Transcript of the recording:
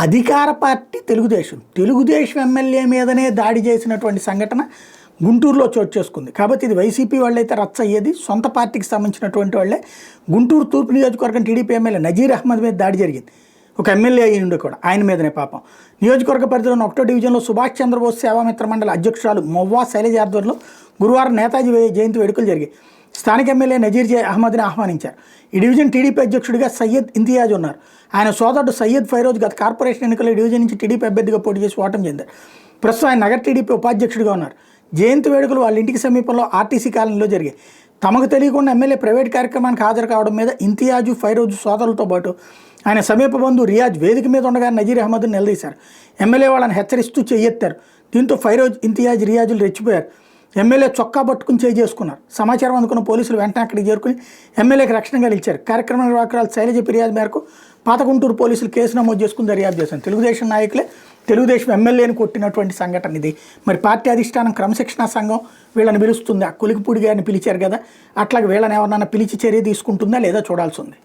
అధికార party Telugu Desam MLA మీదనే దాడి చేసినటువంటి సంఘటన గుంటూరులో చోటు చేసుకుంది. కాబట్టి ఇది వైసీపీ వాళ్ళైతే రచ్చ అయ్యేది, సొంత పార్టీకి సంబంధించినటువంటి వాళ్ళే. గుంటూరు తూర్పు నియోజకవర్గం టీడీపీ ఎమ్మెల్యే నజీర్ అహ్మద్ మీద దాడి జరిగింది. ఒక ఎమ్మెల్యే అయ్యిండు కూడా, ఆయన మీదనే పాపం. నియోజకవర్గ పరిధిలోని 1వ డివిజన్లో సుభాష్ చంద్రబోస్ సేవామిత్ర మండలి అధ్యక్షురాలు మొవ్వా శైలజ ఆధ్వర్యంలో గురువారం నేతాజీ జయంతి వేడుకలు జరిగాయి. స్థానిక ఎమ్మెల్యే నజీర్ అహ్మద్ని ఆహ్వానించారు. ఈ డివిజన్ టీడీపీ అధ్యక్షుడిగా సయ్యద్ ఇంతియాజ్ ఉన్నారు. ఆయన సోదరుడు సయ్యద్ ఫైరోజ్ గత కార్పొరేషన్ ఎన్నికల్లో ఈ డివిజన్ నుంచి టీడీపీ అభ్యర్థిగా పోటీ చేసి ఓటమి చెందారు. ప్రస్తుతం ఆయన నగర టీడీపీ ఉపాధ్యక్షుడిగా ఉన్నారు. జయంతి వేడుకలు వాళ్ళ ఇంటికి సమీపంలో ఆర్టీసీ కాలనీలో జరిగాయి. తమకు తెలియకుండా ఎమ్మెల్యే ప్రైవేట్ కార్యక్రమానికి హాజరు కావడం మీద ఇంతియాజు ఫైరోజు సోదరులతో పాటు ఆయన సమీప బంధువు రియాజ్ వేదిక మీద ఉండగా నజీర్ అహ్మద్ని నిలదీశారు. ఎమ్మెల్యే వాళ్ళని హెచ్చరిస్తూ చెయ్యెత్తారు. దీంతో ఫైరోజ్, ఇంతియాజ్, రియాజులు రెచ్చిపోయారు. ఎమ్మెల్యే చొక్కా పట్టుకుని చేసుకున్నారు. సమాచారం అందుకున్న పోలీసులు వెంటనే అక్కడికి చేరుకుని ఎమ్మెల్యేకి రక్షణగా నిలిచారు. కార్యక్రమ నిర్వాహకురాలు శైలజ ఫిర్యాదు మేరకు పాత గుంటూరు పోలీసులు కేసు నమోదు చేసుకుని దర్యాప్తు చేశారు. తెలుగుదేశం నాయకులే తెలుగుదేశం ఎమ్మెల్యేని కొట్టినటువంటి సంఘటన ఇది. మరి పార్టీ అధిష్టానం క్రమశిక్షణా సంఘం వీళ్ళని పిలుస్తుంది. ఆ కులికిపూడి గారిని పిలిచారు కదా, అట్లాగే వీళ్ళని ఎవరన్నా పిలిచి చర్య తీసుకుంటుందా లేదా చూడాల్సి ఉంది.